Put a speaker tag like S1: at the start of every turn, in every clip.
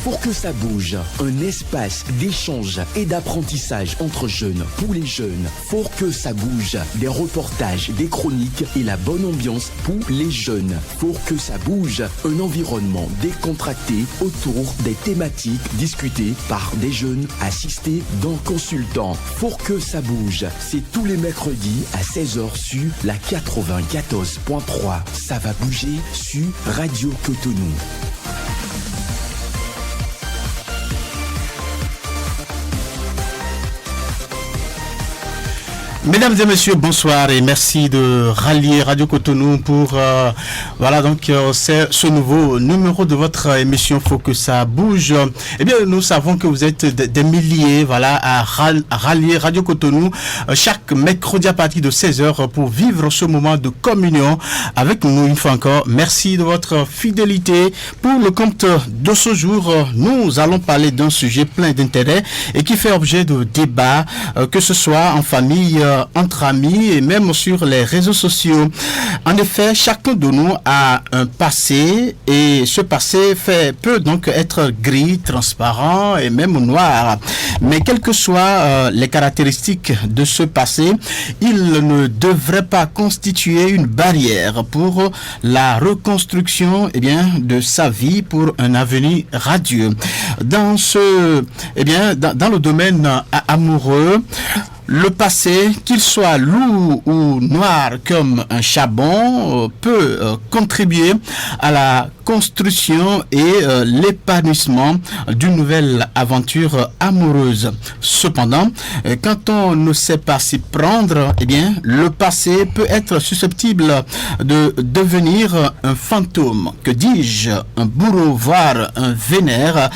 S1: Pour que ça bouge, un espace d'échange et d'apprentissage entre jeunes, pour les jeunes. Pour que ça bouge, des reportages, des chroniques et la bonne ambiance pour les jeunes. Pour que ça bouge, un environnement décontracté autour des thématiques discutées par des jeunes assistés d'un consultant. Pour que ça bouge, c'est tous les mercredis à 16h sur la 94.3. Ça va bouger sur Radio Cotonou.
S2: Mesdames et messieurs, bonsoir et merci de rallier Radio Cotonou pour c'est ce nouveau numéro de votre émission Faut que ça bouge. Eh bien, nous savons que vous êtes des milliers à rallier Radio Cotonou chaque mercredi à partir de 16h pour vivre ce moment de communion avec nous une fois encore. Merci de votre fidélité. Pour le compte de ce jour, nous allons parler d'un sujet plein d'intérêt et qui fait objet de débat, que ce soit en famille, entre amis et même sur les réseaux sociaux. En effet, chacun de nous a un passé et ce passé peut donc être gris, transparent et même noir. Mais quelles que soient les caractéristiques de ce passé, il ne devrait pas constituer une barrière pour la reconstruction de sa vie pour un avenir radieux. Dans le domaine amoureux, le passé, qu'il soit lourd ou noir comme un charbon, peut contribuer à la construction et l'épanouissement d'une nouvelle aventure amoureuse. Cependant, quand on ne sait pas s'y prendre, le passé peut être susceptible de devenir un fantôme, que dis-je, un bourreau, voire un vénère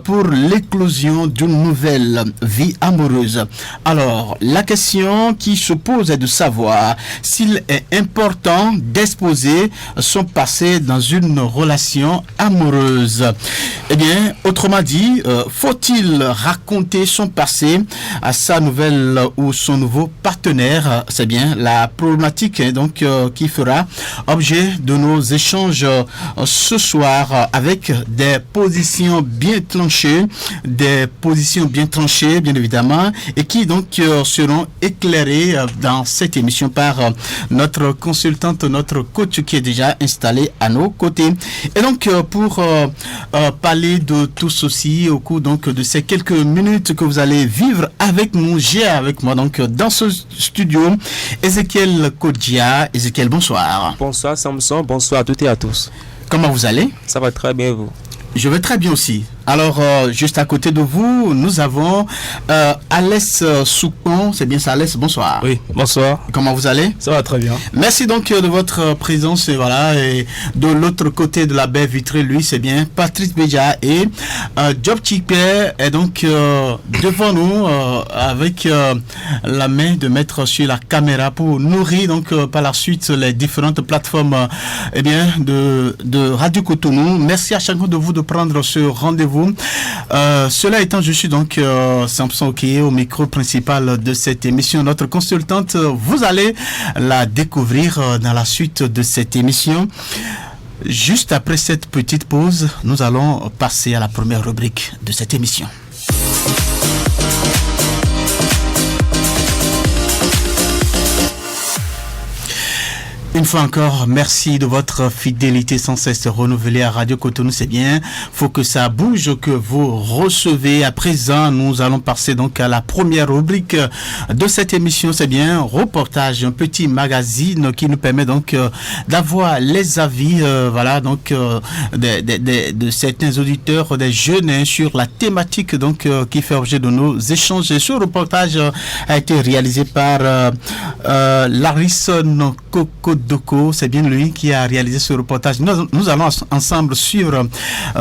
S2: pour l'éclosion d'une nouvelle vie amoureuse. Alors, la question qui se pose est de savoir s'il est important d'exposer son passé dans une relation amoureuse. Autrement dit, faut-il raconter son passé à sa nouvelle ou son nouveau partenaire? C'est bien la problématique qui fera objet de nos échanges ce soir avec des positions bien tranchées, bien évidemment, et qui seront éclairés dans cette émission par notre consultante, notre coach qui est déjà installé à nos côtés. Et donc pour parler de tout ceci au cours de ces quelques minutes que vous allez vivre avec nous, j'ai avec moi dans ce studio Ezekiel Kodjia. Ezekiel, bonsoir.
S3: Bonsoir Samson, bonsoir à toutes et à tous.
S2: Comment vous allez?
S3: Ça va très bien, vous?
S2: Je vais très bien aussi. Alors, juste à côté de vous, nous avons Alès Soukon. C'est bien ça, Alès? Bonsoir.
S4: Oui, bonsoir.
S2: Comment vous allez?
S4: Ça va très bien.
S2: Merci donc de votre présence. Et de l'autre côté de la baie vitrée, lui, c'est bien Patrice Béja et Job Chikpe est donc devant nous avec la main de mettre sur la caméra pour nourrir par la suite les différentes plateformes de Radio Cotonou. Merci à chacun de vous de prendre ce rendez-vous. Cela étant, je suis Samson Okéé au micro principal de cette émission. Notre consultante, vous allez la découvrir dans la suite de cette émission. Juste après cette petite pause, nous allons passer à la première rubrique de cette émission. Une fois encore, merci de votre fidélité sans cesse renouvelée à Radio Cotonou. C'est bien, faut que ça bouge, que vous recevez. À présent, nous allons passer à la première rubrique de cette émission. C'est bien, reportage, un petit magazine qui nous permet d'avoir les avis, de certains auditeurs, des jeunes sur la thématique qui fait objet de nos échanges. Et ce reportage a été réalisé par Larison Kokodoko. C'est bien lui qui a réalisé ce reportage. Nous allons ensemble suivre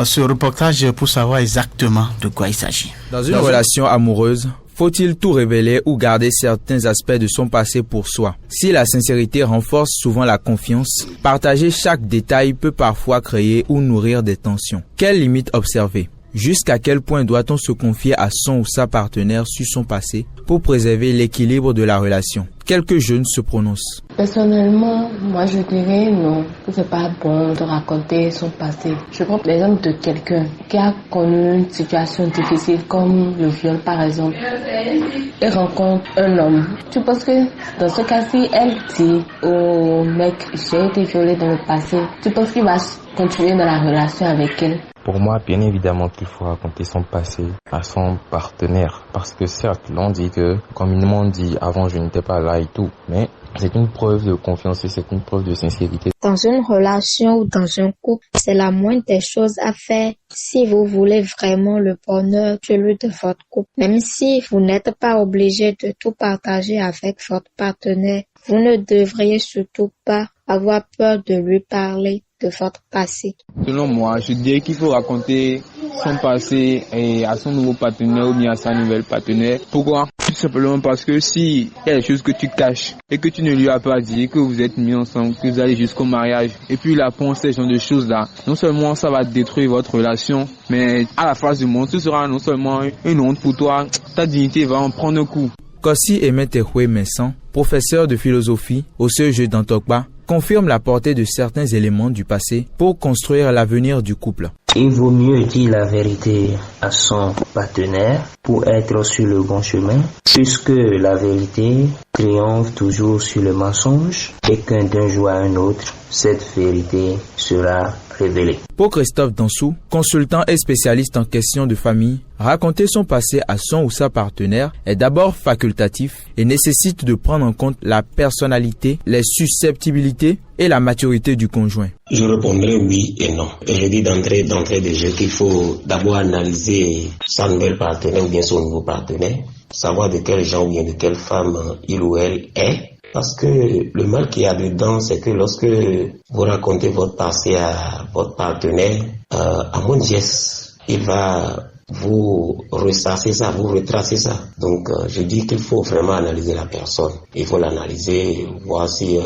S2: ce reportage pour savoir exactement de quoi il s'agit.
S5: Dans une relation amoureuse, faut-il tout révéler ou garder certains aspects de son passé pour soi? Si la sincérité renforce souvent la confiance, partager chaque détail peut parfois créer ou nourrir des tensions. Quelles limites observer? Jusqu'à quel point doit-on se confier à son ou sa partenaire sur son passé pour préserver l'équilibre de la relation? quelques jeunes se prononcent.
S4: Personnellement, moi je dirais non, que c'est pas bon de raconter son passé. Je prends l'exemple de quelqu'un qui a connu une situation difficile comme le viol par exemple et rencontre un homme. Tu penses que dans ce cas-ci, elle dit au mec j'ai été violée dans le passé, tu penses qu'il va continuer dans la relation avec elle?
S3: Pour moi, bien évidemment qu'il faut raconter son passé à son partenaire. Parce que certes, l'on dit que, communément on dit avant je n'étais pas là et tout, mais c'est une preuve de confiance et c'est une preuve de sincérité.
S6: Dans une relation ou dans un couple, c'est la moindre des choses à faire si vous voulez vraiment le bonheur, celui de votre couple. Même si vous n'êtes pas obligé de tout partager avec votre partenaire, vous ne devriez surtout pas avoir peur de lui parler de votre passé.
S7: Selon moi, je dirais qu'il faut raconter son passé à son nouveau partenaire ou bien à sa nouvelle partenaire. Pourquoi? Tout simplement parce que si il y a des choses que tu caches et que tu ne lui as pas dit, que vous êtes mis ensemble, que vous allez jusqu'au mariage, et puis il apprend ces genre de choses-là, non seulement ça va détruire votre relation, mais à la face du monde, ce sera non seulement une honte pour toi, ta dignité va en prendre un coup.
S5: Kossi Emetehwe Messan, professeur de philosophie au CEG d'Antokpa, confirme la portée de certains éléments du passé pour construire l'avenir du couple.
S8: Il vaut mieux dire la vérité à son partenaire pour être sur le bon chemin, puisque la vérité triomphe toujours sur le mensonge et qu'un d'un jour à un autre, cette vérité sera révélée.
S5: Pour Christophe Dansou, consultant et spécialiste en questions de famille, raconter son passé à son ou sa partenaire est d'abord facultatif et nécessite de prendre en compte la personnalité, les susceptibilités et la maturité du conjoint.
S9: Je répondrai oui et non. Et je dis d'entrée de jeu qu'il faut d'abord analyser sa nouvelle partenaire ou bien son nouveau partenaire, savoir de quel genre ou bien de quelle femme il ou elle est. Parce que le mal qu'il y a dedans, c'est que lorsque vous racontez votre passé à votre partenaire, à mon geste, il va vous ressasser ça, vous retracer ça. Donc, je dis qu'il faut vraiment analyser la personne. Il faut l'analyser, voir si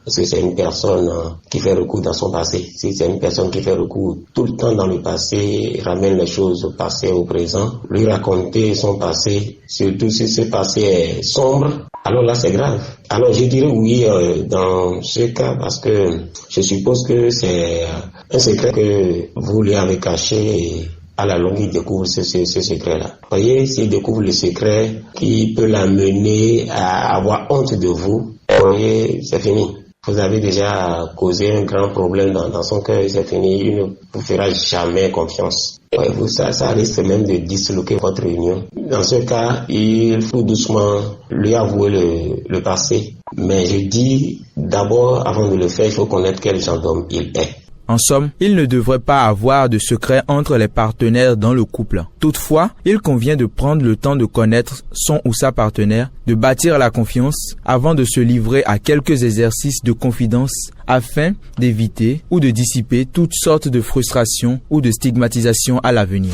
S9: c'est une personne qui fait recours dans son passé. Si c'est une personne qui fait recours tout le temps dans le passé, ramène les choses au passé, au présent, lui raconter son passé, surtout si ce passé est sombre, alors là c'est grave. Alors je dirais oui dans ce cas parce que je suppose que c'est un secret que vous lui avez caché et à la longue, il découvre ce secret-là. Vous voyez, s'il découvre le secret qui peut l'amener à avoir honte de vous, vous voyez, c'est fini. Vous avez déjà causé un grand problème dans son cœur, c'est fini, il ne vous fera jamais confiance. Voyez-vous, ça risque même de disloquer votre union. Dans ce cas, il faut doucement lui avouer le passé. Mais je dis, d'abord, avant de le faire, il faut connaître quel genre d'homme il est.
S5: En somme, il ne devrait pas avoir de secret entre les partenaires dans le couple. Toutefois, il convient de prendre le temps de connaître son ou sa partenaire, de bâtir la confiance avant de se livrer à quelques exercices de confidence afin d'éviter ou de dissiper toutes sortes de frustrations ou de stigmatisation à l'avenir.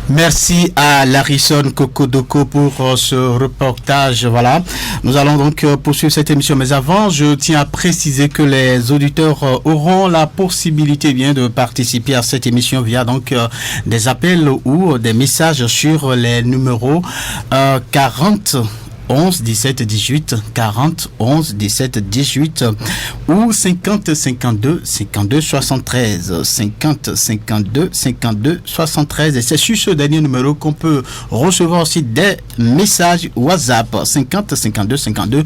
S2: Merci à Larison Kokodoko pour ce reportage. Voilà. Nous allons donc poursuivre cette émission. Mais avant, je tiens à préciser que les auditeurs auront la possibilité bien de participer à cette émission via donc des appels ou des messages sur les numéros 40 11 17 18 40 11 17 18 ou 50 52 52 73 50 52 52 73 et c'est sur ce dernier numéro qu'on peut recevoir aussi des messages WhatsApp 50 52 52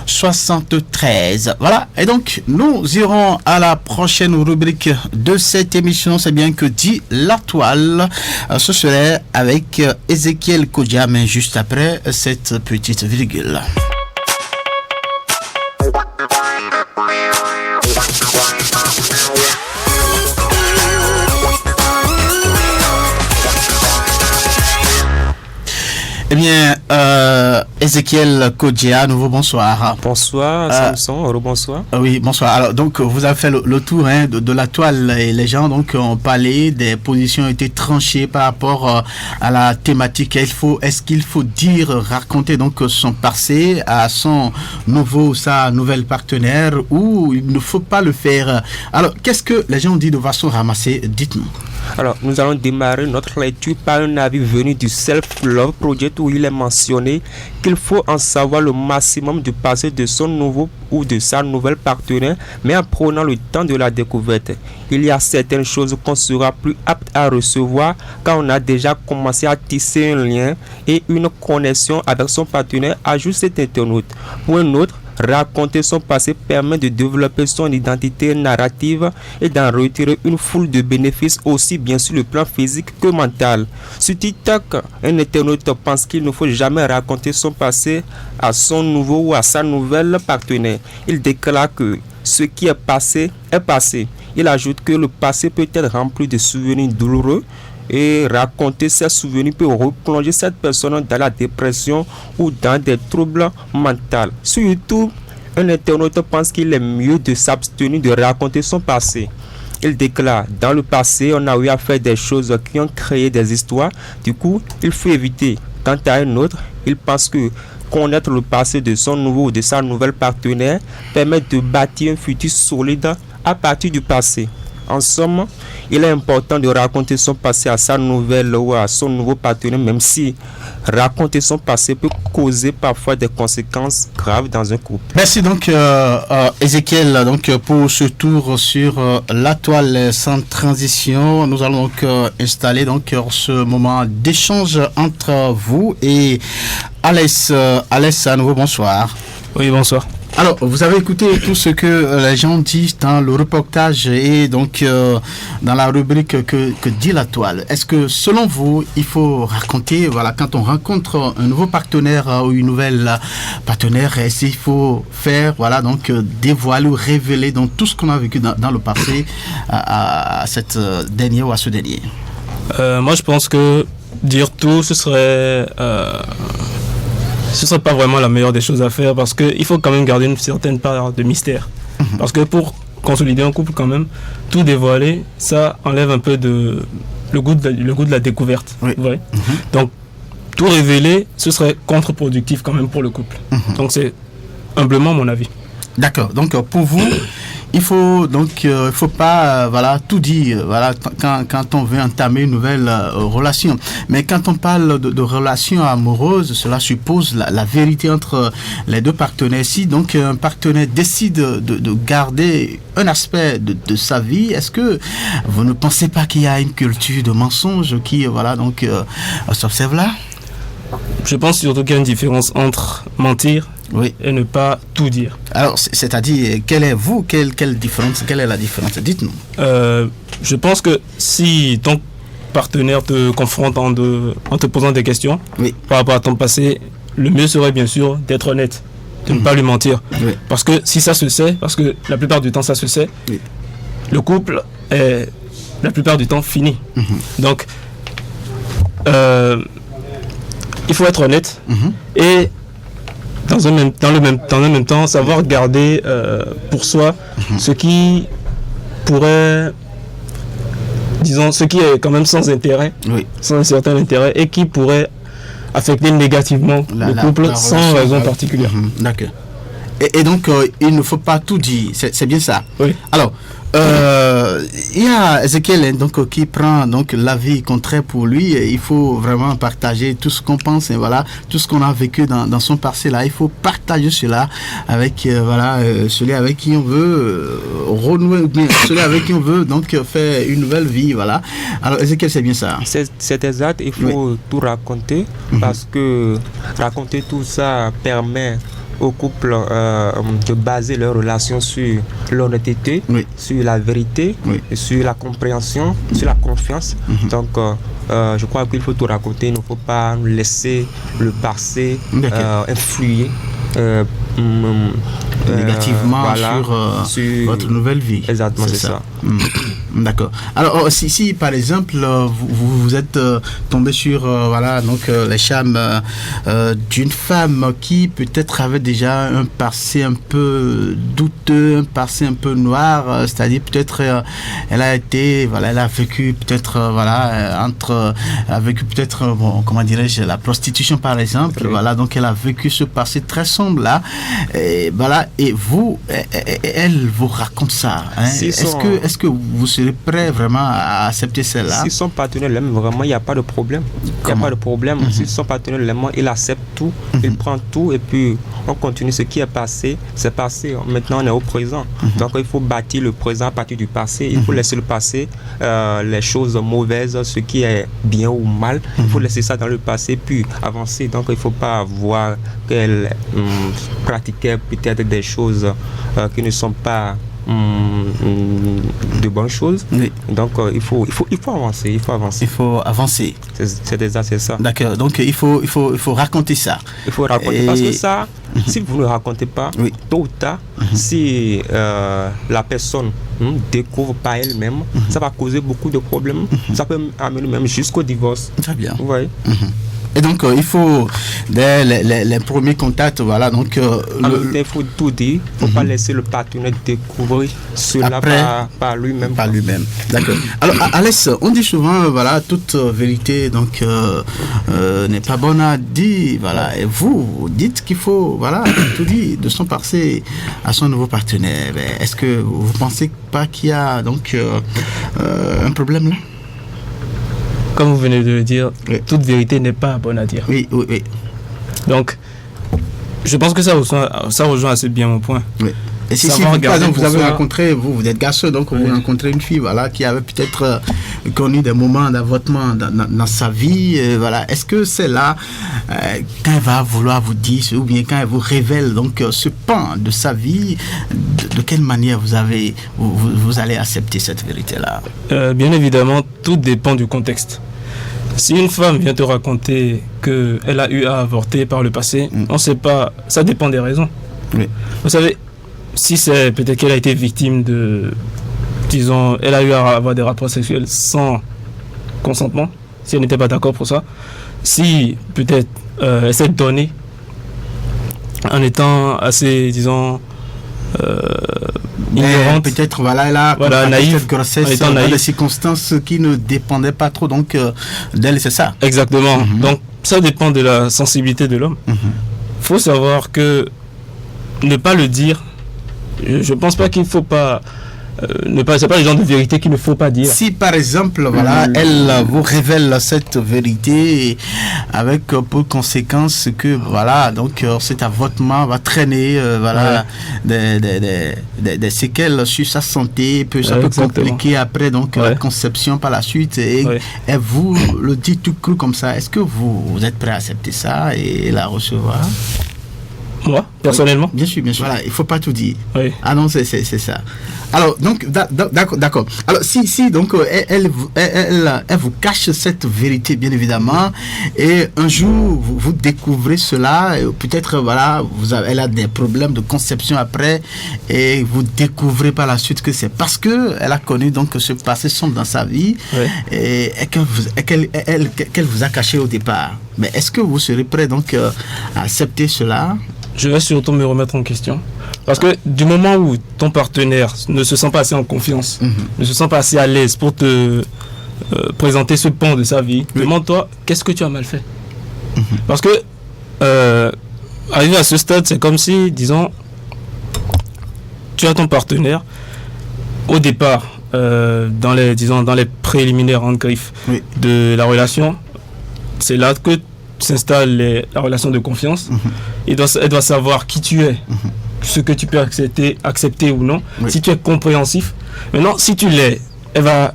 S2: 73. Voilà, et donc nous irons à la prochaine rubrique de cette émission. C'est bien que dit la toile. Ce serait avec Ezekiel Kodia, mais juste après cette petite virgule. Eh bien, Ezekiel Kodia, nouveau bonsoir.
S3: Bonsoir, Samson, rebonsoir.
S2: Oui, bonsoir. Alors, donc, vous avez fait le tour de la toile et les gens donc ont parlé, des positions ont été tranchées par rapport à la thématique. Est-ce qu'il faut raconter donc son passé à son sa nouvelle partenaire ou il ne faut pas le faire? Alors, qu'est-ce que les gens ont dit de façon ramassée? Dites-nous.
S10: Alors, nous allons démarrer notre lecture par un avis venu du Self Love Project où il est mentionné qu'il faut en savoir le maximum du passé de son nouveau ou de sa nouvelle partenaire, mais en prenant le temps de la découverte. Il y a certaines choses qu'on sera plus apte à recevoir quand on a déjà commencé à tisser un lien et une connexion avec son partenaire, ajoute cet internaute. Pour un autre, raconter son passé permet de développer son identité narrative et d'en retirer une foule de bénéfices aussi bien sur le plan physique que mental. Sur TikTok, un internaute pense qu'il ne faut jamais raconter son passé à son nouveau ou à sa nouvelle partenaire. Il déclare que ce qui est passé est passé. Il ajoute que le passé peut être rempli de souvenirs douloureux et raconter ces souvenirs peut replonger cette personne dans la dépression ou dans des troubles mentaux. Sur YouTube, un internaute pense qu'il est mieux de s'abstenir de raconter son passé. Il déclare: dans le passé, on a eu à faire des choses qui ont créé des histoires, du coup, il faut éviter. Quant à un autre, il pense que connaître le passé de son nouveau ou de sa nouvelle partenaire permet de bâtir un futur solide à partir du passé. En somme, il est important de raconter son passé à sa nouvelle ou à son nouveau partenaire, même si raconter son passé peut causer parfois des conséquences graves dans un couple.
S2: Merci donc Ezekiel donc pour ce tour sur la toile sans transition. Nous allons donc installer donc ce moment d'échange entre vous et Alès. Alès, à nouveau bonsoir.
S11: Oui, bonsoir.
S2: Alors, vous avez écouté tout ce que les gens disent dans le reportage et donc dans la rubrique que dit la toile. Est-ce que selon vous, il faut raconter, voilà, quand on rencontre un nouveau partenaire ou une nouvelle partenaire, est-ce qu'il faut faire, voilà, donc dévoiler ou révéler donc tout ce qu'on a vécu dans le passé à cette dernière ou à ce dernier?
S11: Moi, je pense que dire tout, ce serait pas vraiment la meilleure des choses à faire parce qu'il faut quand même garder une certaine part de mystère. Parce que pour consolider un couple, quand même, tout dévoiler, ça enlève un peu le goût de la découverte. Oui. Ouais. Donc, tout révéler, ce serait contre-productif quand même pour le couple. Donc, c'est humblement mon avis.
S2: D'accord. Donc, pour vous, il faut pas voilà tout dire, voilà, quand on veut entamer une nouvelle relation. Mais quand on parle de relation amoureuse, cela suppose la vérité entre les deux partenaires. Si donc un partenaire décide de garder un aspect de sa vie, est-ce que vous ne pensez pas qu'il y a une culture de mensonge qui voilà donc s'observe là?
S11: Je pense surtout qu'il y a une différence entre mentir et ne pas tout dire.
S2: Alors, c'est-à-dire, quelle est la différence? Dites-nous.
S11: Je pense que si ton partenaire te confronte en te posant des questions par rapport à ton passé, le mieux serait bien sûr d'être honnête, de ne pas lui mentir. Parce que si ça se sait, parce que la plupart du temps ça se sait, le couple est la plupart du temps fini. Donc, il faut être honnête et dans le même temps savoir garder pour soi ce qui pourrait, disons, ce qui est quand même sans intérêt, sans un certain intérêt et qui pourrait affecter négativement le couple sans raison particulière.
S2: D'accord. Et donc il ne faut pas tout dire, c'est bien ça.
S11: Oui.
S2: Alors il y a Ezekiel donc qui prend donc l'avis contraire pour lui. Il faut vraiment partager tout ce qu'on pense et voilà tout ce qu'on a vécu dans son passé là. Il faut partager cela avec celui avec qui on veut renouer, celui avec qui on veut donc faire une nouvelle vie, voilà. Alors Ezekiel, c'est bien ça.
S10: C'est exact. Il faut tout raconter parce que raconter tout ça permet au couple de baser leur relation sur l'honnêteté, sur la vérité, et sur la compréhension, sur la confiance. Donc, je crois qu'il faut tout raconter. Il ne faut pas laisser le passé influer
S2: négativement sur votre nouvelle vie.
S10: Exactement, c'est ça.
S2: D'accord. Alors, si par exemple vous êtes tombé sur les charmes d'une femme qui peut-être avait déjà un passé un peu douteux, un passé un peu noir, c'est-à-dire peut-être elle a vécu peut-être comment dirais-je, la prostitution par exemple, donc elle a vécu ce passé très sombre là, et voilà, et vous, elle vous raconte ça. Hein? Est-ce que vous serez prêt vraiment à accepter celle-là?
S10: Si son partenaire l'aime vraiment, il n'y a pas de problème. Il n'y a pas de problème. Si son partenaire l'aime, il accepte tout, il prend tout et puis on continue. Ce qui est passé, c'est passé. Maintenant, on est au présent. Donc, il faut bâtir le présent à partir du passé. Il faut laisser le passé, les choses mauvaises, ce qui est bien ou mal. Il faut laisser ça dans le passé puis avancer. Donc, il ne faut pas voir qu'elle pratiquait peut-être des choses qui ne sont pas de bonnes choses. Oui. Donc il faut avancer. Il faut avancer. C'est ça.
S2: D'accord. Donc il faut raconter ça.
S10: Il faut raconter parce que ça, si vous ne racontez pas, tôt ou tard, si la personne découvre par elle-même, ça va causer beaucoup de problèmes. Ça peut amener même jusqu'au divorce.
S2: Très bien.
S10: Vous voyez.
S2: Et donc, il faut, dès les premiers contacts, voilà, donc...
S10: il faut tout dire, il ne faut pas laisser le partenaire découvrir cela par lui-même.
S2: Par lui-même, d'accord. Alors, Alès, on dit souvent, voilà, toute vérité, donc, n'est pas bonne à dire, voilà, et vous dites qu'il faut, voilà, tout dire de son passé à son nouveau partenaire. Est-ce que vous pensez pas qu'il y a, donc, un problème là?
S11: Comme vous venez de le dire, toute vérité n'est pas bonne à dire.
S2: Oui.
S11: Donc, je pense que ça rejoint assez bien mon point.
S2: Oui. Et si par exemple, vous avez rencontré, vous êtes garçon, donc vous rencontrez une fille, voilà, qui avait peut-être connu des moments d'avortement dans sa vie, voilà. Est-ce que c'est là, quand elle va vouloir vous dire, ou bien quand elle vous révèle donc ce pan de sa vie, de quelle manière vous allez accepter cette vérité-là?
S11: Bien évidemment, tout dépend du contexte. Si une femme vient te raconter qu'elle a eu à avorter par le passé, on ne sait pas, ça dépend des raisons. Oui. Vous savez, si c'est peut-être qu'elle a été victime de, disons, elle a eu à avoir des rapports sexuels sans consentement, si elle n'était pas d'accord pour ça, si peut-être elle s'est donnée en étant assez, disons, ignorante,
S2: peut-être elle a naïve, cette grossesse dans des circonstances qui ne dépendaient pas trop donc d'elle, c'est ça.
S11: Exactement. Donc ça dépend de la sensibilité de l'homme. Faut savoir que ne pas le dire, je pense pas qu'il faut pas c'est pas le genre de vérité qu'il ne faut pas dire.
S2: Si par exemple, voilà, elle vous révèle cette vérité avec pour conséquence que voilà, donc cet avortement va traîner des séquelles sur sa santé, ça peut compliquer après donc la conception par la suite et vous le dit tout cru comme ça. Est-ce que vous êtes prêt à accepter ça et la recevoir?
S11: Moi, personnellement.
S2: Bien sûr. Voilà, il faut pas tout dire. Oui. Ah non, c'est ça. Alors, donc, d'accord. Alors, si donc, elle vous cache cette vérité, bien évidemment, et un jour, vous découvrez cela, peut-être, voilà, elle a des problèmes de conception après, et vous découvrez par la suite que c'est parce qu'elle a connu donc ce passé sombre dans sa vie, et qu'elle vous a caché au départ. Mais est-ce que vous serez prêt donc à accepter cela?
S11: Je vais surtout me remettre en question. Parce que du moment où ton partenaire ne se sent pas assez en confiance, ne se sent pas assez à l'aise pour te présenter ce pan de sa vie, demande-toi, qu'est-ce que tu as mal fait? Parce que, arrivé à ce stade, c'est comme si, disons, tu as ton partenaire, au départ, dans les préliminaires en griffe de la relation, c'est là que s'installe la relation de confiance. Elle doit savoir qui tu es, ce que tu peux accepter ou non, si tu es compréhensif. Maintenant, si tu l'es, elle va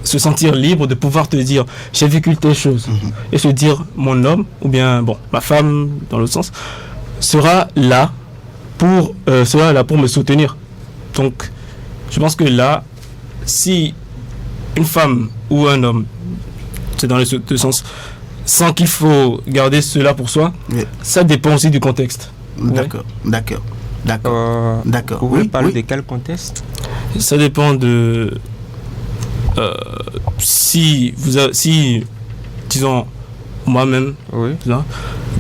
S11: se sentir libre de pouvoir te dire j'ai vécu telle chose, et se dire mon homme, ou bien ma femme, dans l'autre sens, sera là pour me soutenir. Donc, je pense que là, si une femme ou un homme, c'est dans les deux sens, sans qu'il faut garder cela pour soi, ça dépend aussi du contexte.
S2: D'accord.
S10: Vous pouvez parler de quel contexte?
S11: Ça dépend de... si, disons, moi-même,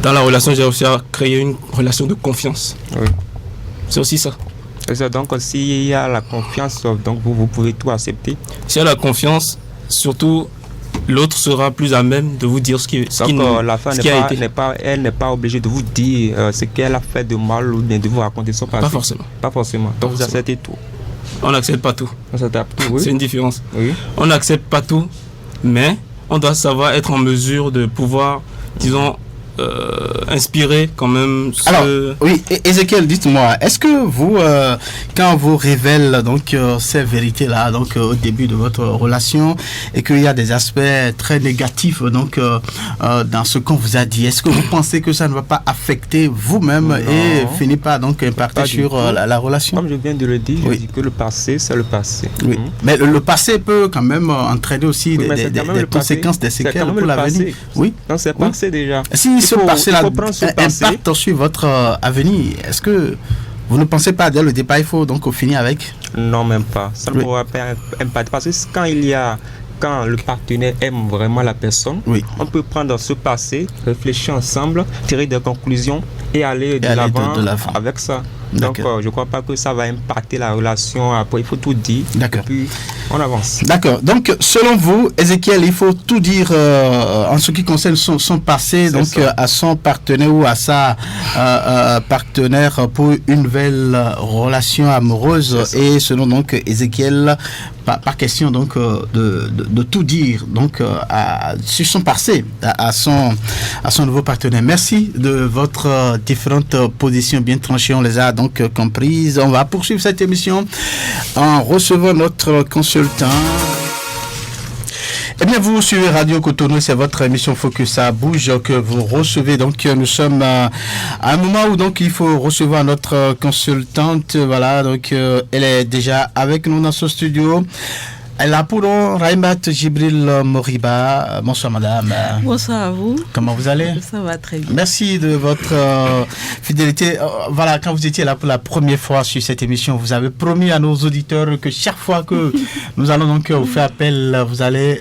S11: dans la relation, j'ai réussi à créer une relation de confiance. C'est aussi ça.
S10: Donc, s'il y a la confiance, donc vous pouvez tout accepter.
S11: S'il y a la confiance, surtout... l'autre sera plus à même de vous dire ce qui
S10: la femme n'est pas obligée de vous dire ce qu'elle a fait de mal ou bien de vous raconter son passé. Pas forcément. Donc vous acceptez tout.
S11: On n'accepte pas tout.
S10: On s'adapte tout, oui.
S11: C'est une différence.
S10: Oui.
S11: On n'accepte pas tout, mais on doit savoir être en mesure de pouvoir, disons, inspirer quand même.
S2: Alors, oui, Ezekiel, dites-moi, est-ce que vous, quand on vous révèle donc ces vérités-là, donc au début de votre relation, et qu'il y a des aspects très négatifs donc dans ce qu'on vous a dit, est-ce que vous pensez que ça ne va pas affecter vous-même et finir par donc impacter sur la relation?
S10: Comme je viens de le dire, je dis que le passé, c'est le passé.
S2: Oui. Mais le passé peut quand même entraîner aussi des conséquences, des séquelles pour l'avenir. Oui.
S10: Non, c'est passé déjà.
S2: Si ce passé-là impacte sur votre avenir, est-ce que vous ne pensez pas dès le départ, il faut donc finir avec?
S10: Non, même pas. Ça ne pourra pas impacter. Parce que quand le partenaire aime vraiment la personne, on peut prendre ce passé, réfléchir ensemble, tirer des conclusions et aller de l'avant avec ça. Donc, je ne crois pas que ça va impacter la relation. Après, il faut tout dire.
S2: D'accord.
S10: Et puis, on avance.
S2: D'accord. Donc, selon vous, Ezekiel, il faut tout dire en ce qui concerne son passé, donc à son partenaire ou à sa partenaire pour une nouvelle relation amoureuse. Et selon donc Ezekiel, par question donc de tout dire donc sur son passé à son nouveau partenaire. Merci de votre différentes positions bien tranchées, on les a donc comprises. On va poursuivre cette émission en recevant notre consultant. Eh bien, vous suivez Radio Cotonou, c'est votre émission Focus à Bouge que vous recevez. Donc, nous sommes à un moment où donc il faut recevoir notre consultante. Voilà, donc elle est déjà avec nous dans ce studio. Elle a pour nom Raïmat Jibril Moriba. Bonsoir madame.
S12: Bonsoir à vous.
S2: Comment vous allez?
S12: Ça va très bien.
S2: Merci de votre fidélité. Voilà, quand vous étiez là pour la première fois sur cette émission, vous avez promis à nos auditeurs que chaque fois que nous allons donc vous faire appel, vous allez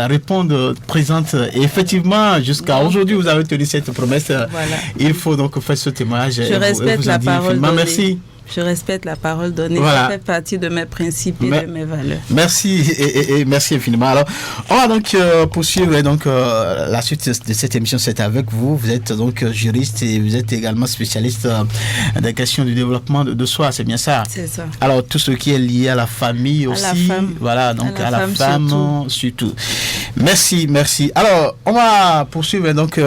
S2: répondre présente. Et effectivement, jusqu'à aujourd'hui, vous avez tenu cette promesse. Voilà. Il faut donc faire ce témoignage.
S12: Je respecte la parole donnée.
S2: Merci.
S12: Je respecte la parole donnée, ça fait partie de mes principes et de mes valeurs.
S2: Merci et merci infiniment. Alors, on va donc poursuivre donc la suite de cette émission. C'est avec vous. Vous êtes donc juriste et vous êtes également spécialiste des questions du développement de soi. C'est bien ça?
S12: C'est ça.
S2: Alors, tout ce qui est lié à la famille aussi.
S12: À la femme.
S2: Voilà, donc à la femme surtout. Merci. Alors, on va poursuivre donc.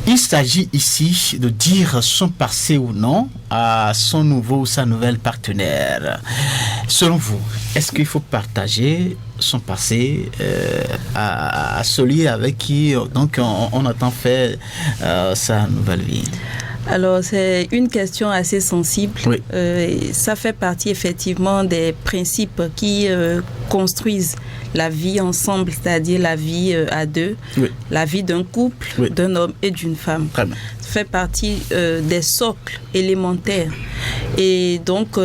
S2: Il s'agit ici de dire son passé ou non à son nouveau ou sa nouvelle partenaire. Selon vous, est-ce qu'il faut partager son passé à celui avec qui donc on attend faire sa nouvelle vie?
S12: Alors, c'est une question assez sensible.
S2: Oui.
S12: Ça fait partie effectivement des principes qui construisent la vie ensemble, c'est-à-dire la vie à deux, la vie d'un couple, d'un homme et d'une femme.
S2: Très bien.
S12: Ça fait partie des socles élémentaires. Et donc,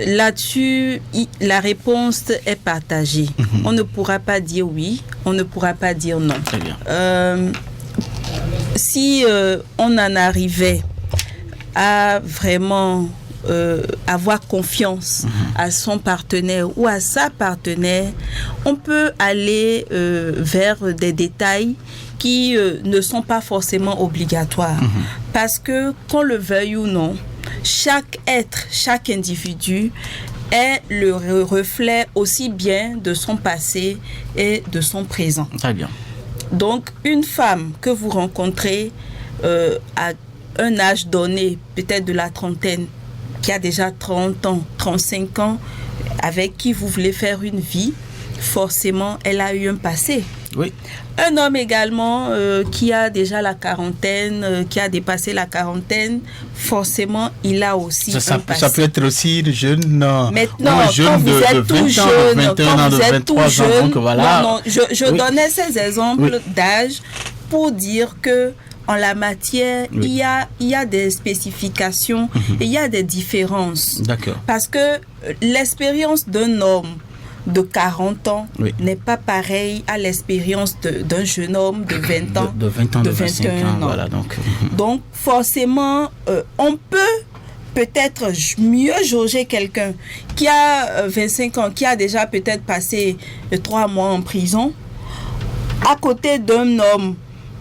S12: là-dessus, la réponse est partagée. On ne pourra pas dire oui, on ne pourra pas dire non.
S2: Très bien.
S12: Si on en arrivait à vraiment avoir confiance à son partenaire ou à sa partenaire, on peut aller vers des détails qui ne sont pas forcément obligatoires. Parce que, qu'on le veuille ou non, chaque être, chaque individu est le reflet aussi bien de son passé et de son présent.
S2: Très bien.
S12: Donc, une femme que vous rencontrez à un âge donné, peut-être de la trentaine, qui a déjà 30 ans, 35 ans, avec qui vous voulez faire une vie, forcément, elle a eu un passé.
S2: Oui.
S12: Un homme également qui a déjà la quarantaine, qui a dépassé la quarantaine, forcément, il a aussi un passé.
S2: Ça peut être aussi le jeune,
S12: maintenant,
S2: jeune
S12: quand vous êtes tout jeune,
S2: quand vous êtes tout jeune,
S12: voilà. Non, je donnais ces exemples d'âge pour dire que en la matière, il y a des spécifications et il y a des différences.
S2: D'accord.
S12: Parce que l'expérience d'un homme de 40 ans n'est pas pareil à l'expérience d'un jeune homme de 20 ans,
S2: de 20 ans, de 21 ans. Voilà,
S12: donc forcément, on peut peut-être mieux jauger quelqu'un qui a 25 ans, qui a déjà peut-être passé 3 mois en prison, à côté d'un homme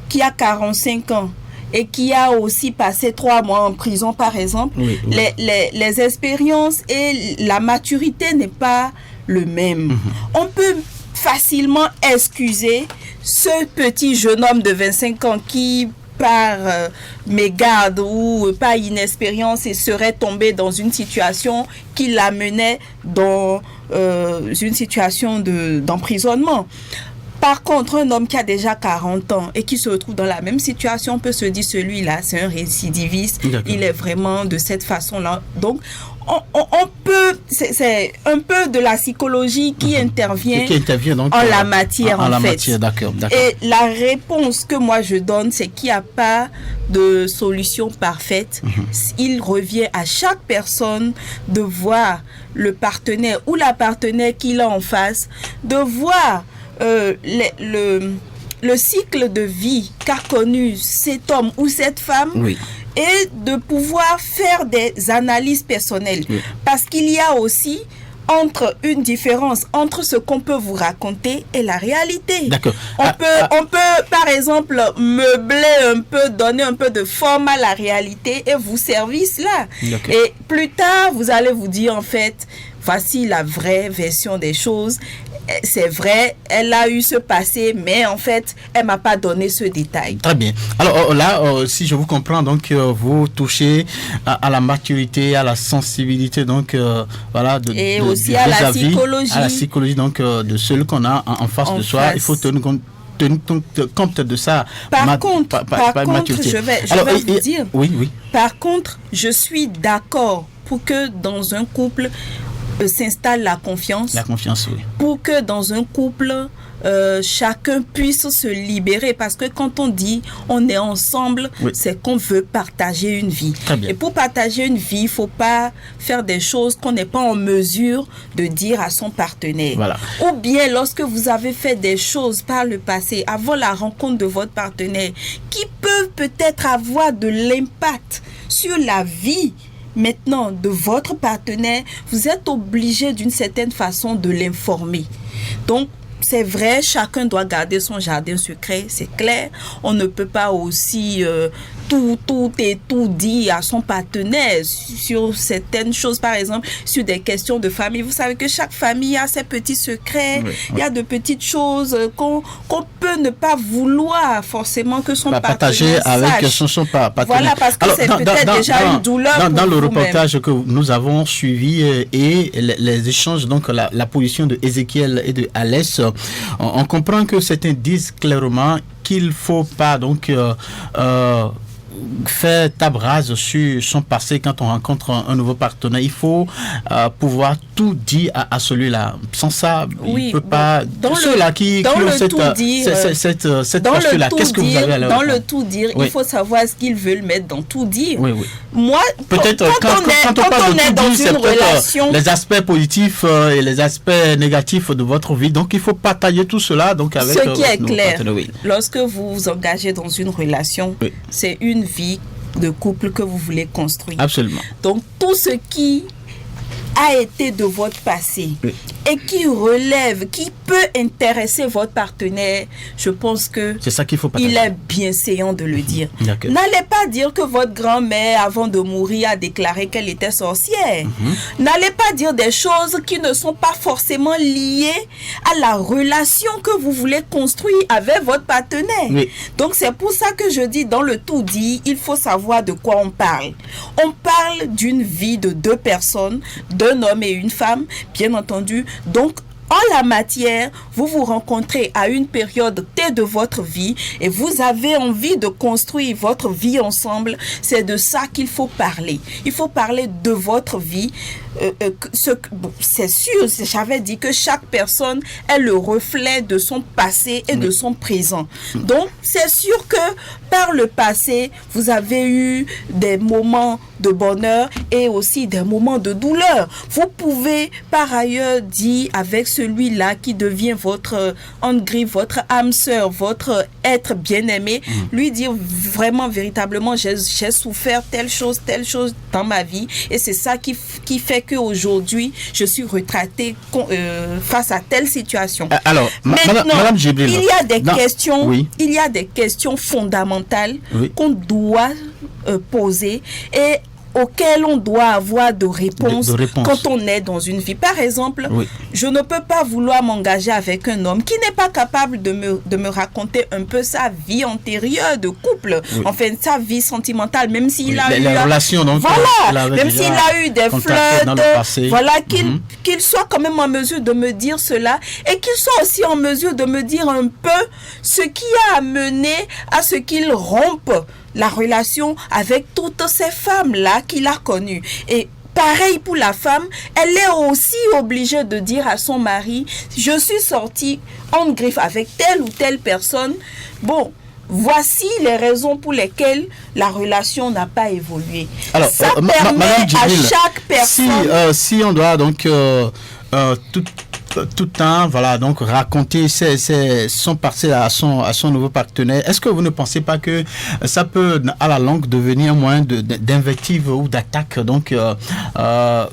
S12: qui a 45 ans et qui a aussi passé 3 mois en prison, par exemple. Oui. Les expériences et la maturité n'est pas le même. On peut facilement excuser ce petit jeune homme de 25 ans qui, par mégarde ou par inexpérience, et serait tombé dans une situation qui l'amenait dans une situation d'emprisonnement. Par contre, un homme qui a déjà 40 ans et qui se retrouve dans la même situation, on peut se dire, celui-là, c'est un récidiviste. Il est vraiment de cette façon-là. Donc, on peut, c'est un peu de la psychologie qui intervient donc, en la matière, en fait. Matière, d'accord. Et la réponse que moi je donne, c'est qu'il n'y a pas de solution parfaite. Il revient à chaque personne de voir le partenaire ou la partenaire qu'il a en face, de voir le cycle de vie qu'a connu cet homme ou cette femme, et de pouvoir faire des analyses personnelles. Parce qu'il y a aussi une différence entre ce qu'on peut vous raconter et la réalité. D'accord. On peut, par exemple, meubler un peu, donner un peu de forme à la réalité et vous servir cela. Et plus tard, vous allez vous dire, en fait, voici la vraie version des choses. C'est vrai, elle a eu ce passé, mais en fait, elle m'a pas donné ce détail. Très bien. Alors là, si je vous comprends, donc vous touchez à la maturité, à la sensibilité, donc voilà, et aussi à la psychologie, donc de celui qu'on a en face de soi. Il faut tenir compte de ça. Par contre, je vais vous dire. Oui. Par contre, je suis d'accord pour que dans un couple s'installe la confiance. La confiance, oui. Pour que dans un couple, chacun puisse se libérer. Parce que quand on dit on est ensemble, c'est qu'on veut partager une vie. Et pour partager une vie, il ne faut pas faire des choses qu'on n'est pas en mesure de dire à son partenaire. Voilà. Ou bien lorsque vous avez fait des choses par le passé, avant la rencontre de votre partenaire, qui peuvent peut-être avoir de l'impact sur la vie maintenant de votre partenaire, vous êtes obligé d'une certaine façon de l'informer. Donc, c'est vrai, chacun doit garder son jardin secret, c'est clair. On ne peut pas aussi tout dire à son partenaire sur certaines choses, par exemple, sur des questions de famille. Vous savez que chaque famille a ses petits secrets, il y a de petites choses qu'on peut ne pas vouloir forcément que son partenaire partager avec son partenaire. Voilà, parce que c'est peut-être déjà une douleur dans le reportage que nous avons suivi et les échanges, donc la position de Ézéchiel et de Alès, on comprend que certains disent clairement qu'il ne faut pas donc faire table rase sur son passé quand on rencontre un nouveau partenaire. Il faut pouvoir tout dire à celui-là. Sans ça, il ne peut pas. Ceux-là qui ont cette posture-là, qu'est-ce que vous avez à leur dire? Dans le tout dire, il faut savoir ce qu'ils veulent mettre dans tout dire. Moi, peut-être quand on parle de tout dire, c'est peut-être les aspects positifs et les aspects négatifs de votre vie. Donc, il faut partager tout cela. Donc, avec ce qui est clair, lorsque vous vous engagez dans une relation, c'est une vie de couple que vous voulez construire. Absolument. Donc, tout ce qui a été de votre passé et qui relève, qui peut intéresser votre partenaire, je pense que c'est ça qu'il faut partager. Il est bienséant de le dire. N'allez pas dire que votre grand-mère, avant de mourir, a déclaré qu'elle était sorcière. N'allez pas dire des choses qui ne sont pas forcément liées à la relation que vous voulez construire avec votre partenaire. Donc, c'est pour ça que je dis, dans le tout dit, il faut savoir de quoi on parle. On parle d'une vie de 2 personnes, d'un homme et une femme, bien entendu. Donc, en la matière, vous vous rencontrez à une période T de votre vie et vous avez envie de construire votre vie ensemble. C'est de ça qu'il faut parler. Il faut parler de votre vie, c'est sûr, j'avais dit que chaque personne est le reflet de son passé et de son présent. Donc, c'est sûr que par le passé, vous avez eu des moments de bonheur et aussi des moments de douleur. Vous pouvez par ailleurs dire avec celui-là qui devient votre votre âme sœur, votre être bien-aimé, lui dire vraiment, véritablement, j'ai souffert telle chose dans ma vie et c'est ça qui fait qu'aujourd'hui, je suis retraitée face à telle situation.
S2: Alors,
S12: maintenant,
S2: Madame Djibril,
S12: il y a des questions fondamentales qu'on doit poser et auxquelles on doit avoir de réponses quand on est dans une vie. Par exemple, je ne peux pas vouloir m'engager avec un homme qui n'est pas capable de me raconter un peu sa vie antérieure de couple, enfin sa vie sentimentale, même s'il a eu
S2: relations, donc,
S12: même s'il a eu des flirts, voilà, qu'il soit quand même en mesure de me dire cela et qu'il soit aussi en mesure de me dire un peu ce qui a amené à ce qu'il rompe la relation avec toutes ces femmes-là qu'il a connues. Et pareil pour la femme, elle est aussi obligée de dire à son mari, je suis sortie en griffe avec telle ou telle personne. Bon, voici les raisons pour lesquelles la relation n'a pas évolué. Alors, ça permet à chaque personne...
S2: Si on doit donc tout le temps, voilà, donc raconter son passé à son nouveau partenaire. Est-ce que vous ne pensez pas que ça peut, à la longue, devenir un moyen d'invective ou d'attaque, donc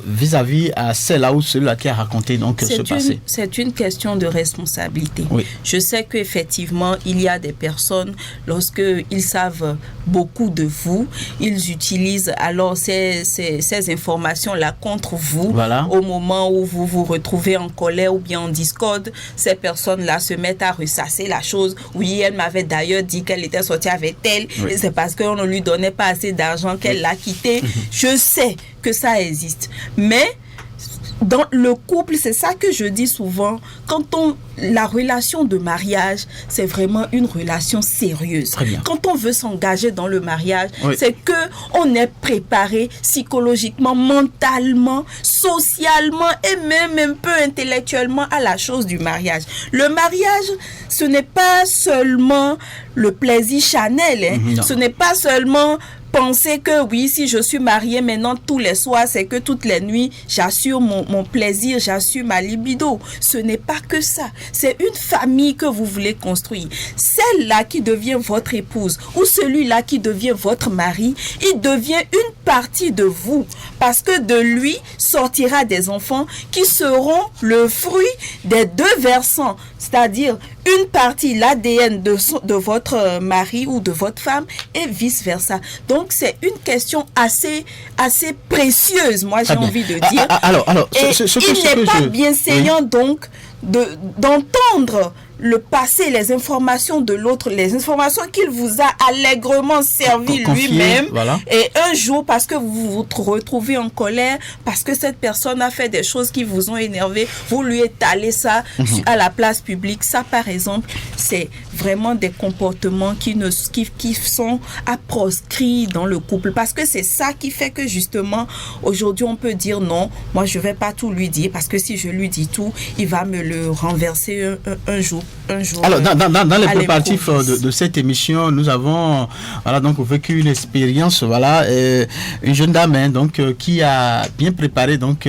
S2: vis-à-vis à celle-là ou celui-là qui a raconté donc ce passé?
S12: C'est une question de responsabilité. Je sais qu'effectivement, il y a des personnes, lorsqu'ils savent beaucoup de vous, ils utilisent alors ces informations-là contre vous, au moment où vous vous retrouvez en colère ou bien en discorde. Ces personnes-là se mettent à ressasser la chose. Oui, elle m'avait d'ailleurs dit qu'elle était sortie avec elle et c'est parce qu'on ne lui donnait pas assez d'argent qu'elle l'a quitté. Je sais que ça existe, mais dans le couple, c'est ça que je dis souvent, la relation de mariage, c'est vraiment une relation sérieuse. Quand on veut s'engager dans le mariage, c'est que on est préparé psychologiquement, mentalement, socialement et même un peu intellectuellement à la chose du mariage. Le mariage, ce n'est pas seulement le plaisir charnel, ce n'est pas seulement penser que oui, si je suis mariée maintenant tous les soirs, c'est que toutes les nuits, j'assure mon plaisir, j'assure ma libido. Ce n'est pas que ça. C'est une famille que vous voulez construire. Celle-là qui devient votre épouse ou celui-là qui devient votre mari, il devient une partie de vous parce que de lui sortira des enfants qui seront le fruit des deux versants, c'est-à-dire une partie, l'ADN de votre mari ou de votre femme et vice-versa. Donc, c'est une question assez précieuse, moi, j'ai envie de dire. Il n'est pas bienséant, donc, d'entendre le passé, les informations de l'autre, les informations qu'il vous a allègrement servi lui-même, et un jour, parce que vous vous retrouvez en colère, parce que cette personne a fait des choses qui vous ont énervé, vous lui étalez ça à la place publique. Ça, par exemple, c'est vraiment des comportements qui sont à proscrire dans le couple, parce que c'est ça qui fait que justement, aujourd'hui, on peut dire non, moi je vais pas tout lui dire, parce que si je lui dis tout, il va me le renverser un jour.
S2: Alors, dans les préparatifs de cette émission, nous avons donc vécu une expérience, une jeune dame qui a bien préparé donc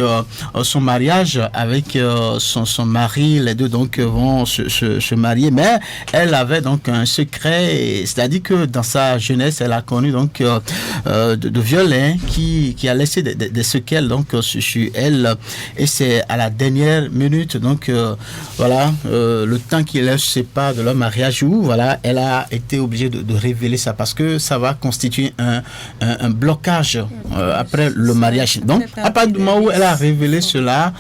S2: son mariage avec son mari. Les deux donc vont se marier, mais elle avait donc un secret, c'est-à-dire que dans sa jeunesse, elle a connu donc de viols qui a laissé des séquelles donc sur elle, et c'est à la dernière minute donc le temps qui leur sépare de leur mariage où elle a été obligée de révéler ça parce que ça va constituer un blocage après le mariage. Donc à partir du moment où elle a révélé cela,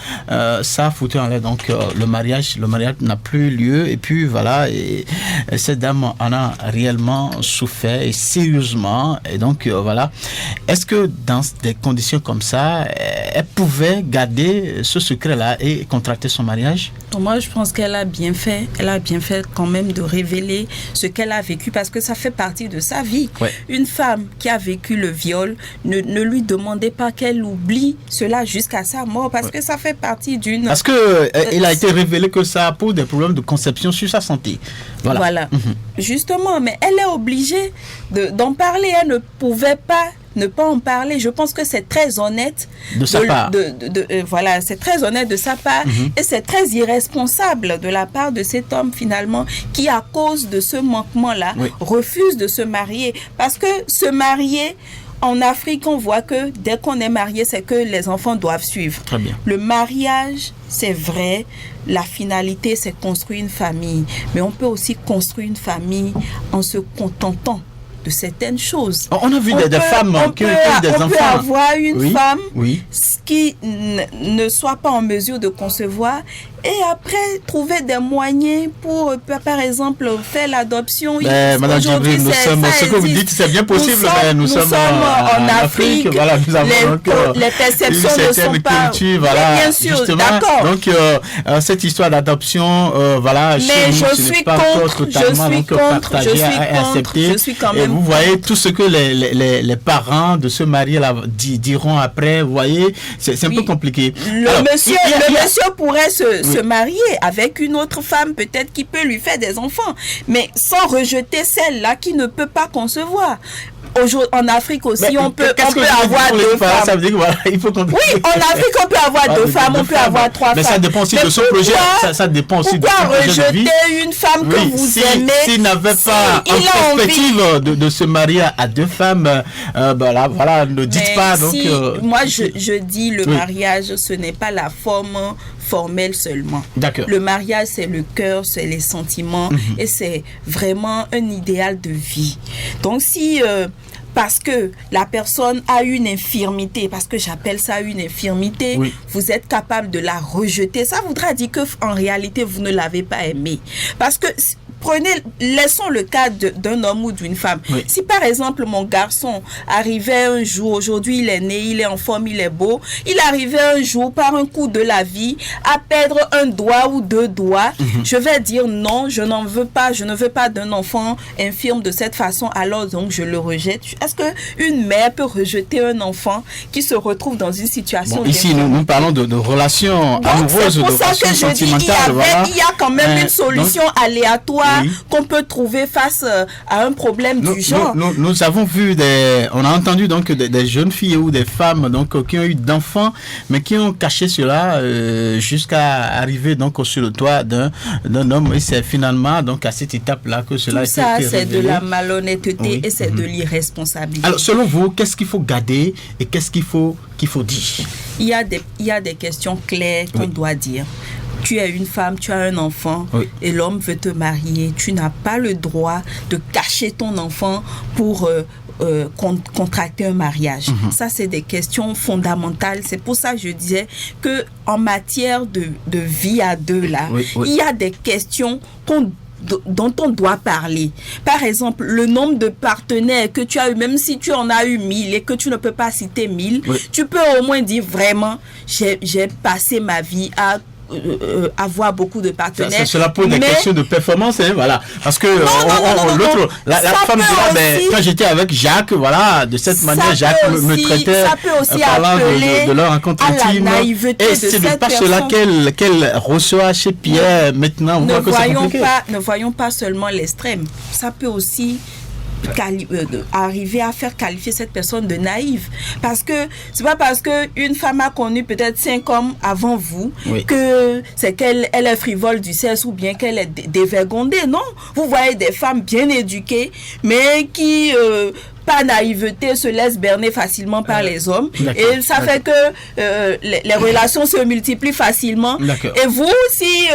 S2: ça a foutu en l'air donc le mariage n'a plus lieu, et puis et cette dame en a réellement souffert et sérieusement, et donc est-ce que dans des conditions comme ça elle pouvait garder ce secret là et contracter son mariage?
S12: Moi, je pense qu'elle a bien fait. Elle a bien fait quand même de révéler ce qu'elle a vécu parce que ça fait partie de sa vie. Ouais. Une femme qui a vécu le viol, ne lui demandez pas qu'elle oublie cela jusqu'à sa mort parce que ça fait partie d'une...
S2: Parce qu'il a été révélé que ça pose des problèmes de conception sur sa santé. Voilà.
S12: Justement, mais elle est obligée d'en parler. Elle ne pouvait pas ne pas en parler. Je pense que c'est très honnête
S2: de sa part.
S12: Voilà, c'est très honnête de sa part et c'est très irresponsable de la part de cet homme finalement qui, à cause de ce manquement-là, refuse de se marier. Parce que se marier, en Afrique, on voit que dès qu'on est marié, c'est que les enfants doivent suivre.
S2: Très bien.
S12: Le mariage, c'est vrai, la finalité, c'est construire une famille. Mais on peut aussi construire une famille en se contentant de certaines choses.
S2: On a vu des femmes qui ont eu des enfants. On
S12: peut avoir une femme qui ne soit pas en mesure de concevoir et après trouver des moyens pour, par exemple, faire l'adoption.
S2: Madame Djibril, ce que vous dites, c'est bien possible. Nous sommes en Afrique. Voilà, nous avons
S12: les perceptions ne sont pas...
S2: culture, voilà,
S12: bien sûr,
S2: d'accord. Donc, cette histoire d'adoption, voilà,
S12: mais
S2: chez nous, ce n'est pas encore totalement partagé et accepté.
S12: Je suis quand même
S2: vous voyez tout ce que les parents de ce marié-là diront après, vous voyez, c'est un peu compliqué.
S12: Le monsieur pourrait se marier avec une autre femme, peut-être qui peut lui faire des enfants, mais sans rejeter celle-là qui ne peut pas concevoir. En Afrique aussi, on peut avoir deux femmes.
S2: Ça veut dire que voilà, il faut
S12: oui, en Afrique, on peut avoir deux femmes, on peut avoir trois femmes.
S2: Mais ça dépend aussi de son projet. Ça dépend aussi de son projet de vie.
S12: Pourquoi rejeter une femme que vous aimez
S2: s'il n'avait pas en perspective de se marier à deux femmes, voilà, ne dites pas. Donc,
S12: moi, je dis le mariage, ce n'est pas la forme formelle seulement.
S2: D'accord.
S12: Le mariage, c'est le cœur, c'est les sentiments et c'est vraiment un idéal de vie. Donc, si... parce que la personne a une infirmité, parce que j'appelle ça une infirmité, vous êtes capable de la rejeter. Ça voudra dire qu'en réalité, vous ne l'avez pas aimée. Parce que... laissons le cas d'un homme ou d'une femme. Si par exemple mon garçon arrivait un jour, aujourd'hui il est né, il est en forme, il est beau, il arrivait un jour par un coup de la vie à perdre un doigt ou deux doigts, je vais dire non, je n'en veux pas, je ne veux pas d'un enfant infirme de cette façon, alors donc je le rejette. Est-ce qu'une mère peut rejeter un enfant qui se retrouve dans une situation
S2: ici nous parlons de relations amoureuses, de relations sentimentales.
S12: Il y a quand même une solution aléatoire qu'on peut trouver face à un problème du genre.
S2: Nous avons vu on a entendu donc des jeunes filles ou des femmes donc qui ont eu d'enfants mais qui ont caché cela jusqu'à arriver donc sur le toit d'un homme et c'est finalement donc à cette étape là que cela a été révélé.
S12: C'est de la malhonnêteté et c'est de l'irresponsabilité.
S2: Alors selon vous, qu'est-ce qu'il faut garder et qu'est-ce qu'il faut dire?
S12: Il y a des questions claires qu'on doit dire. Tu es une femme, tu as un enfant et l'homme veut te marier. Tu n'as pas le droit de cacher ton enfant pour contracter un mariage. Ça, c'est des questions fondamentales. C'est pour ça que je disais que en matière de vie à deux, là, il y a des questions dont on doit parler. Par exemple, le nombre de partenaires que tu as eu, même si tu en as eu 1000 et que tu ne peux pas citer 1000, tu peux au moins dire vraiment, j'ai passé ma vie à avoir beaucoup de partenaires.
S2: Cela pose des questions de performance, voilà. Parce que la femme dira, quand j'étais avec Jacques, voilà, de cette manière, Jacques me traitait parlant de leur rencontre intime. Et c'est de par cela qu'elle reçoit chez Pierre maintenant.
S12: Ne voyons pas seulement l'extrême. Ça peut aussi arriver à faire qualifier cette personne de naïve, parce que c'est pas parce que une femme a connu peut-être 5 hommes avant vous que c'est qu'elle est frivole du sexe ou bien qu'elle est dévergondée. Non, vous voyez des femmes bien éduquées mais qui par naïveté se laissent berner facilement par les hommes et ça fait que les relations se multiplient facilement et vous, si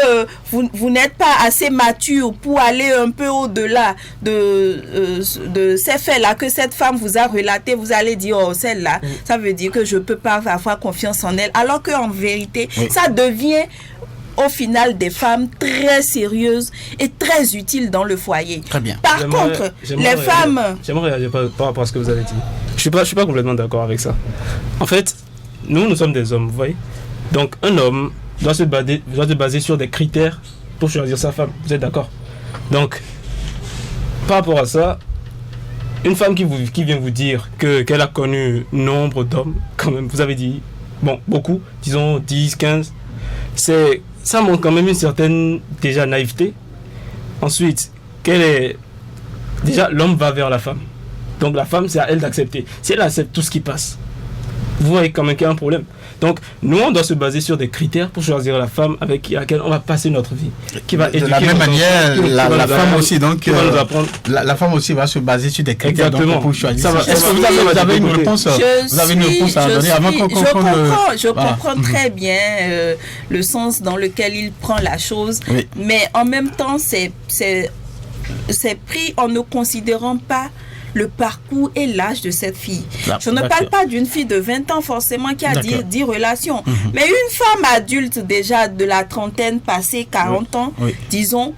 S12: vous n'êtes pas assez mature pour aller un peu au-delà de ces faits-là que cette femme vous a relaté, vous allez dire celle-là, ça veut dire que je peux pas avoir confiance en elle, alors qu'en vérité ça devient au final des femmes très sérieuses et très utiles dans le foyer.
S2: Très bien.
S12: Par contre, les femmes...
S11: J'aimerais réagir par rapport à ce que vous avez dit. Je suis pas complètement d'accord avec ça. En fait, nous sommes des hommes, vous voyez. Donc un homme, doit se baser sur des critères pour choisir sa femme. Vous êtes d'accord? Donc, par rapport à ça, une femme qui vient vous dire qu'elle a connu nombre d'hommes, quand même, vous avez dit, bon, beaucoup, disons 10, 15, ça montre quand même une certaine, déjà, naïveté. Ensuite, déjà, l'homme va vers la femme. Donc la femme, c'est à elle d'accepter. Si elle accepte tout ce qui passe, vous voyez quand même qu'il y a un problème. Donc, nous, on doit se baser sur des critères pour choisir la femme avec laquelle on va passer notre vie. Qui va éduquer
S2: de la même manière, la femme aussi, donc,
S11: la
S2: femme aussi va se baser sur des critères.
S11: Exactement.
S2: Donc, pour choisir. Est-ce que vous avez une réponse? Vous avez une réponse à donner avant qu'on comprenne?
S12: Je comprends très bien le sens dans lequel il prend la chose, oui. Mais en même temps, c'est pris en ne considérant pas le parcours et l'âge de cette fille. Je ne parle pas d'une fille de 20 ans forcément qui a 10 relations, mais une femme adulte déjà de la trentaine passée, 40 ans, disons,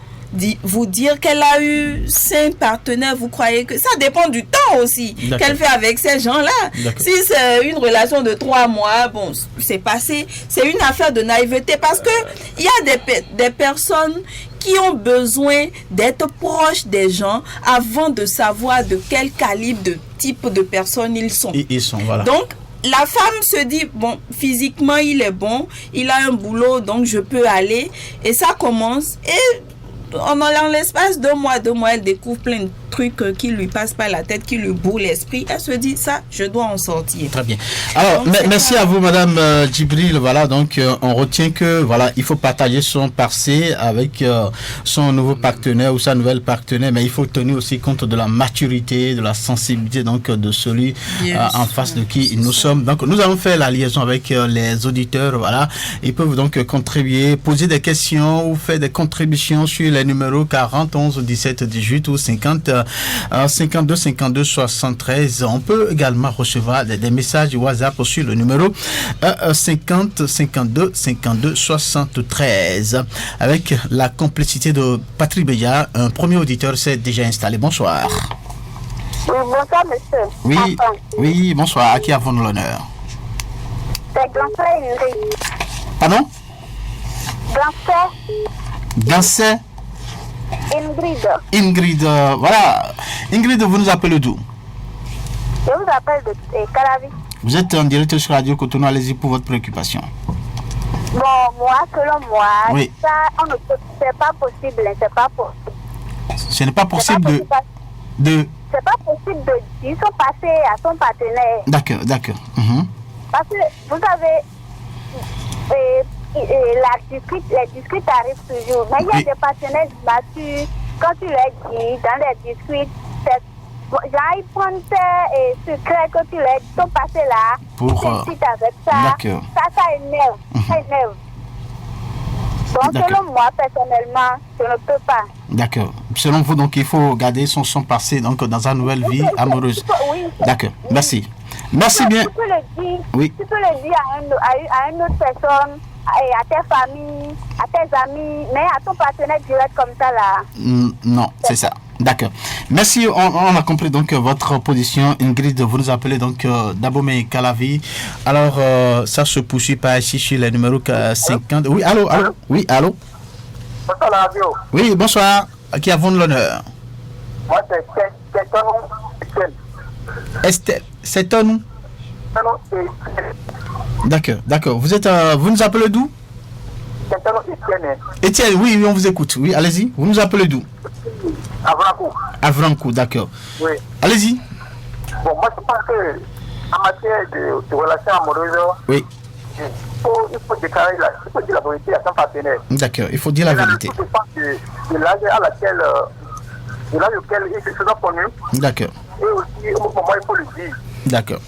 S12: vous dire qu'elle a eu 5 partenaires, vous croyez que ça dépend du temps aussi qu'elle fait avec ces gens-là. Si c'est une relation de 3 mois, bon, c'est passé, c'est une affaire de naïveté parce que il y a des personnes qui ont besoin d'être proches des gens avant de savoir de quel calibre, de type de personnes ils sont.
S2: Voilà.
S12: Donc, la femme se dit, bon, physiquement, il est bon, il a un boulot, donc je peux aller. Et ça commence. Et en l'espace de 2 mois, elle découvre plein de trucs qui lui passent par la tête, qui lui bourrent l'esprit. Elle se dit, ça, je dois en sortir.
S2: Très bien. Alors, merci à vous, Madame Djibril. Voilà, donc on retient que voilà, il faut partager son passé avec son nouveau partenaire ou sa nouvelle partenaire, mais il faut tenir aussi compte de la maturité, de la sensibilité donc de celui en face de qui nous sommes. Donc, nous allons faire la liaison avec les auditeurs. Voilà, ils peuvent donc contribuer, poser des questions ou faire des contributions sur les numéros 40 11 17 18 ou 50 52 52 73. On peut également recevoir des messages WhatsApp sur le numéro 50 52 52 73. Avec la complicité de Patrick Béja, un premier auditeur s'est déjà installé. Bonsoir.
S13: Oui, bonsoir, monsieur.
S2: Oui, bonsoir. À qui avons-nous l'honneur?
S13: C'est Gansé Ingrid.
S2: Pardon? Gansé Ingrid, voilà. Ingrid, vous nous appelez d'où?
S13: Je vous appelle de Calavi.
S2: Vous êtes en direct sur Radio Cotonou, allez-y pour votre préoccupation.
S13: Bon, moi, selon moi,
S2: oui.
S13: Ça, c'est pas possible, c'est pas possible.
S2: Ce n'est pas possible de...
S13: C'est pas possible de dire son passé à son partenaire.
S2: D'accord.
S13: Parce que, vous savez, les discutes arrivent toujours. Mais il y a des partenaires matures, quand tu leur dis, dans les discutes, ils prennent tes secrets que tu leur dis, ton passé là, tu discutes avec ça, ça énerve. Donc, selon moi, personnellement, je ne peux pas.
S2: D'accord. Selon vous, donc, il faut garder son passé donc, dans sa nouvelle vie amoureuse.
S13: Oui.
S2: D'accord. Merci. Merci bien.
S13: Tu peux le dire, tu peux le dire à une autre personne, à tes familles, à tes amis, mais à ton partenaire direct comme ça là.
S2: Non, c'est ça. D'accord. Merci. On a compris donc votre position. Ingrid, vous nous appelez donc d'Abomey Calavi. Alors, ça se poursuit par ici sur le numéro 50. Oui, allô? Oui, allô?
S14: Bonsoir, la radio.
S2: Oui, bonsoir. À qui avons l'honneur?
S14: Moi, c'est
S2: Estelle. C'est ton? D'accord. Vous nous appelez d'où? Étienne, oui, on vous écoute. Oui, allez-y. Vous nous appelez d'où? Avrancourt, d'accord.
S14: Oui.
S2: Allez-y.
S14: Bon, moi, je pense que en matière de relations amoureuses,
S2: oui.
S14: Il faut déclarer il faut dire la vérité à son partenaire.
S2: D'accord, il faut dire la vérité.
S14: Je pense que l'âge auquel il se sont connus.
S2: D'accord.
S14: Et aussi, au moment où il faut le dire.
S2: D'accord.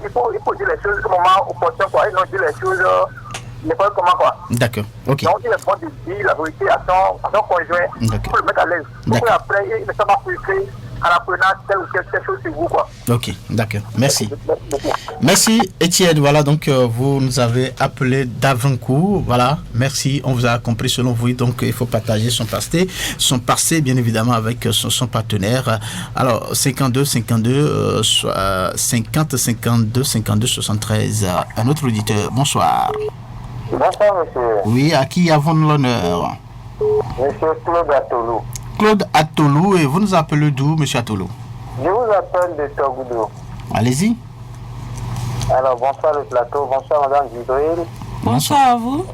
S14: Il faut dire les choses au moment opportun, quoi. Et non dire les choses n'importe comment, quoi.
S2: D'accord, ok.
S14: Donc, il est bon de dire la vérité à son conjoint pour le mettre à l'aise. Donc, après, il ne s'est pas frustré en apprenant telle ou telle chose sur vous, quoi.
S2: Ok, d'accord. Merci. Merci, Étienne. Voilà, donc, vous nous avez appelé d'Avrancourt. Voilà, merci. On vous a compris selon vous. Donc, il faut partager son passé, bien évidemment, avec son partenaire. Alors, 52, 52, 50, 52, 52, 73. Un autre auditeur. Bonsoir.
S15: Bonsoir, monsieur.
S2: Oui, à qui avons-nous l'honneur?
S15: Monsieur Claude Atolou.
S2: Claude Atolou, et vous nous appelez d'où, monsieur Atolou?
S15: Je vous appelle de Togoudou.
S2: Allez-y.
S15: Alors, bonsoir le plateau, bonsoir madame Gibril.
S12: Bonsoir à vous.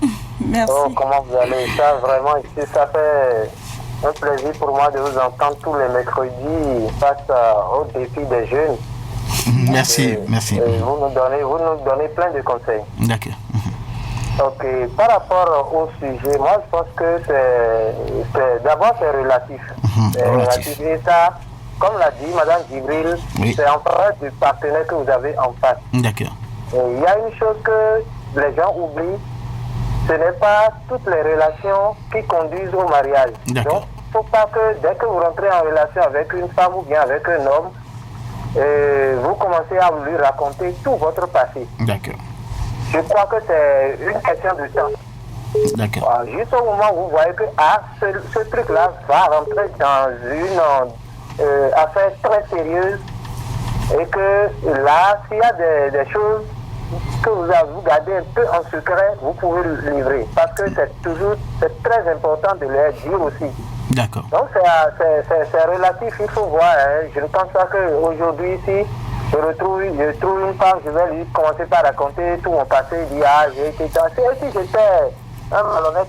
S12: Merci.
S15: Oh, comment vous allez? Ça, vraiment, ici, ça fait un plaisir pour moi de vous entendre tous les mercredis face aux défis des jeunes.
S2: Merci, merci.
S15: Et vous nous donnez plein de conseils.
S2: D'accord.
S15: Ok, par rapport au sujet, moi je pense que c'est d'abord c'est relatif. C'est relatif. Et ça, comme l'a dit madame Gibril, c'est en faveur du partenaire que vous avez en face.
S2: D'accord.
S15: Il y a une chose que les gens oublient, ce n'est pas toutes les relations qui conduisent au mariage. Donc, il ne faut pas que dès que vous rentrez en relation avec une femme ou bien avec un homme, vous commencez à lui raconter tout votre passé.
S2: D'accord.
S15: Je crois que c'est une question de temps.
S2: D'accord.
S15: Juste au moment où vous voyez que ce truc-là va rentrer dans une affaire très sérieuse et que là, s'il y a des choses que vous gardez un peu en secret, vous pouvez le livrer. Parce que c'est très important de le dire aussi.
S2: D'accord.
S15: Donc c'est relatif, il faut voir. Je ne pense pas qu'aujourd'hui, si je trouve une femme, je vais lui commencer par raconter tout mon passé, dire j'ai été dans... Si j'étais un malhonnête.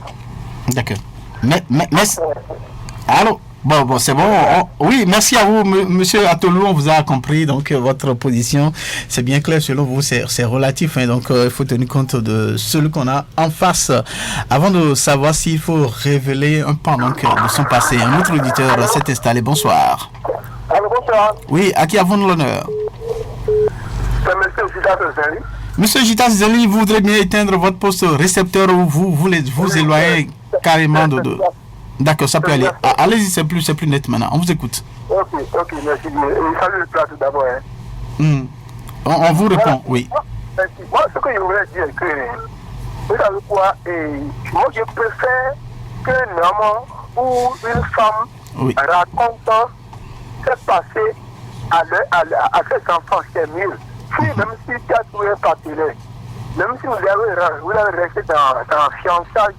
S2: D'accord. Mais allô? Bon, c'est bon. Oui, merci à vous, monsieur Atolou. On vous a compris. Donc, votre position, c'est bien clair. Selon vous, c'est relatif. Hein, donc, il faut tenir compte de celui qu'on a en face. Avant de savoir s'il faut révéler un pan donc, de son passé, un autre auditeur s'est installé. Bonsoir.
S14: Allô, bonsoir.
S2: Oui, à qui avons-nous l'honneur?
S14: C'est monsieur Gitas Zeli.
S2: Monsieur Gitas Zeli, vous voudrez bien éteindre votre poste récepteur ou vous voulez vous éloigner carrément de... D'accord, ça peut aller. Allez-y, c'est plus net maintenant. On vous écoute.
S14: Ok, merci. Salut le plateau d'abord.
S2: On vous répond, oui.
S14: Moi, ce que je voulais dire, que vous savez quoi, moi je préfère qu'un homme ou une femme raconte ce passé à ses enfants, c'est mieux. Même si tu as trouvé un partenaire, même si vous avez resté dans fiançailles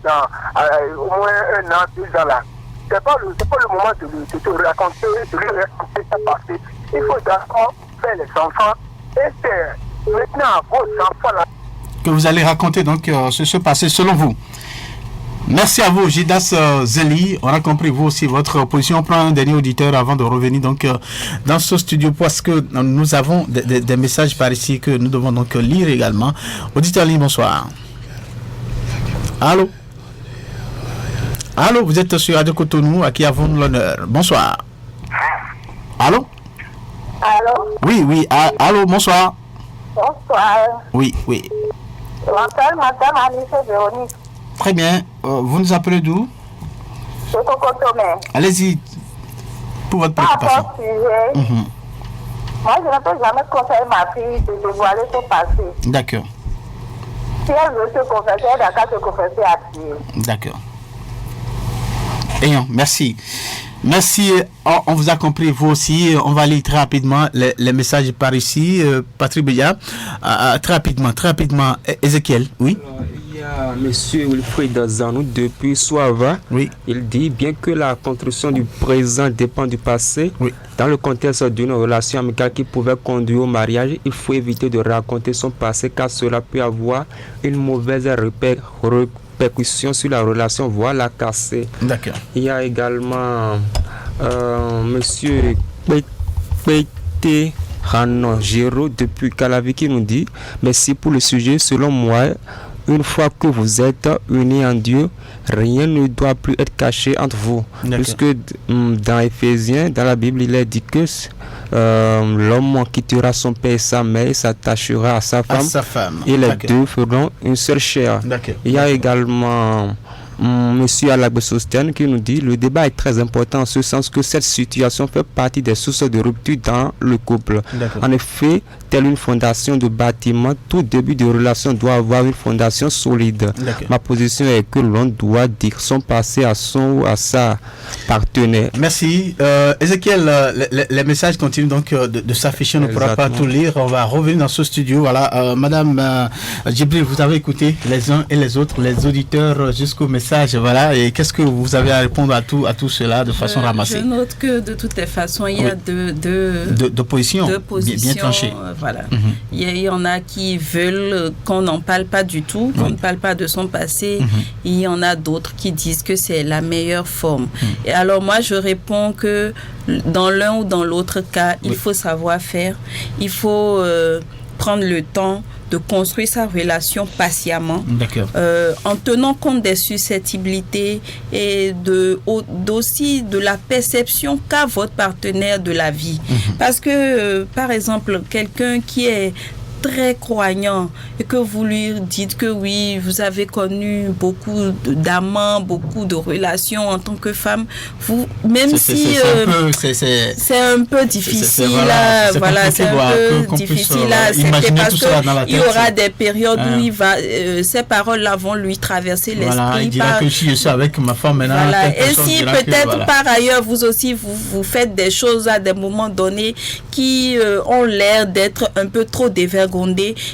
S14: au moins 1 an, 2 ans là, c'est pas le moment de te raconter, de lui raconter ça passé. Il faut d'abord faire les enfants et c'est maintenant vos enfants là
S2: que vous allez raconter donc ce passé selon vous. Merci à vous, Gitas Zeli. On a compris vous aussi votre position. On prend un dernier auditeur avant de revenir donc dans ce studio parce que nous avons des messages par ici que nous devons donc lire également. Auditeur ligne, bonsoir. Allô? Allô, vous êtes sur Radio Cotonou, à qui avons l'honneur. Bonsoir. Allô?
S13: Allô?
S2: Oui, allô, bonsoir.
S13: Bonsoir.
S2: Oui.
S13: Je m'appelle Madame Alice Véronique.
S2: Très bien. Vous nous appelez d'où?
S13: De Cocotomé.
S2: Allez-y pour votre préoccupation.
S13: Moi, je ne peux jamais conseiller ma fille de dévoiler son passé.
S2: D'accord.
S13: Si elle veut se confesser, elle n'a qu'à se confesser à Dieu.
S2: D'accord. Ayons, merci. Merci, on vous a compris, vous aussi. On va lire très rapidement les messages par ici. Patrick Béja, très rapidement. Ézéchiel, oui.
S10: Il y a M. Wilfried Zanou depuis Soava.
S2: Oui.
S10: Il dit, bien que la construction du présent dépend du passé, dans le contexte d'une relation amicale qui pouvait conduire au mariage, il faut éviter de raconter son passé car cela peut avoir une mauvaise répercussion sur la relation, voire la casser.
S2: D'accord.
S10: Il y a également monsieur Pété Rano Giro depuis Calavi qui nous dit merci pour le sujet. Selon moi, une fois que vous êtes unis en Dieu, rien ne doit plus être caché entre vous. Puisque dans Éphésiens, dans la Bible, il est dit que l'homme quittera son père et sa mère et s'attachera à sa femme. Et les deux feront une seule chair. Il y a également Monsieur Alagbe-Sosten qui nous dit le débat est très important en ce sens que cette situation fait partie des sources de rupture dans le couple. En effet, telle une fondation de bâtiment, tout début de relation doit avoir une fondation solide. Ma position est que l'on doit dire son passé à son ou à sa partenaire.
S2: Merci. Ezekiel, les messages continuent donc de s'afficher, on ne pourra pas tout lire. On va revenir dans ce studio. Voilà, Madame Djibril, vous avez écouté les uns et les autres, les auditeurs jusqu'au message. Voilà, et qu'est-ce que vous avez à répondre à tout cela de façon ramassée?
S12: Je note que de toutes les façons, il y a
S2: deux positions bien tranchées.
S12: Voilà. Il y en a qui veulent qu'on n'en parle pas du tout, qu'on ne parle pas de son passé. Il y en a d'autres qui disent que c'est la meilleure forme. Et alors moi, je réponds que dans l'un ou dans l'autre cas, il faut savoir faire. Il faut prendre le temps de construire sa relation patiemment, en tenant compte des susceptibilités et aussi de la perception qu'a votre partenaire de la vie. Parce que, par exemple, quelqu'un qui est très croyant et que vous lui dites que oui, vous avez connu beaucoup d'amants, beaucoup de relations en tant que femme, vous, même si c'est un peu difficile, c'est un peu difficile à accepter parce qu'il y aura des périodes où il va, ces paroles-là vont lui traverser l'esprit.
S2: Voilà, il dira que si je suis avec ma femme maintenant.
S12: Voilà. Et si peut-être par ailleurs vous aussi vous faites des choses à des moments donnés qui ont l'air d'être un peu trop dévergondées,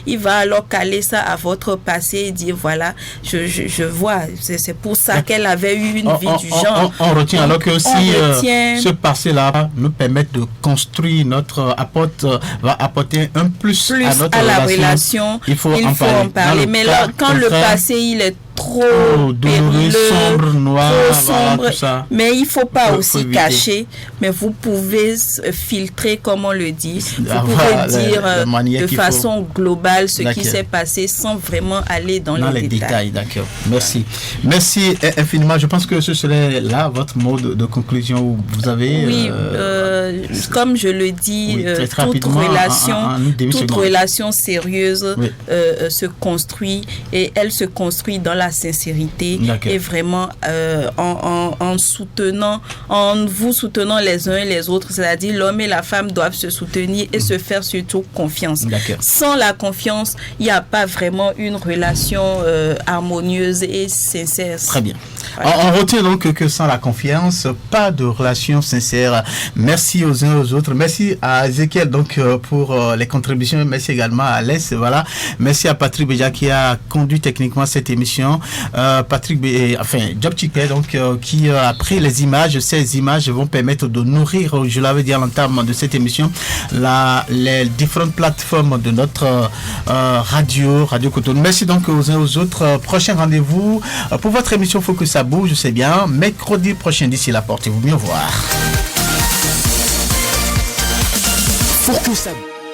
S12: il va alors caler ça à votre passé et dire voilà, je vois, c'est pour ça qu'elle avait eu une vie du genre.
S2: On retient alors que si ce passé-là nous permet de construire va apporter un plus à notre relation, il faut en parler.
S12: Mais là, quand le passé il est trop
S2: douloureux, sombre, noir,
S12: sombre,
S2: voilà, tout ça.
S12: Mais il ne faut pas aussi cacher, mais vous pouvez filtrer, comme on le dit. Vous pouvez dire de façon globale ce qui s'est passé sans vraiment aller dans les détails.
S2: D'accord. Merci. Merci infiniment. Je pense que ce serait là votre mot de conclusion où vous avez...
S12: Oui, comme je le dis, toute relation sérieuse se construit et elle se construit dans la sincérité et vraiment en vous soutenant les uns et les autres, c'est-à-dire l'homme et la femme doivent se soutenir et se faire surtout confiance. Sans la confiance, il n'y a pas vraiment une relation harmonieuse et sincère.
S2: Très bien. Voilà. On retient donc que sans la confiance, pas de relation sincère. Merci aux uns et aux autres. Merci à Ezekiel donc pour les contributions. Merci également à Alès. Voilà. Merci à Patrick Béja qui a conduit techniquement cette émission. Job Chiquet donc qui a pris les images. Ces images vont permettre de nourrir, je l'avais dit à l'entame de cette émission, les différentes plateformes de notre Radio Cotonou. Merci donc aux uns et aux autres. Prochain rendez-vous pour votre émission Faut que ça bouge, je sais bien, mercredi prochain. D'ici là, portez-vous bien, au revoir.
S1: Faut que ça bouge.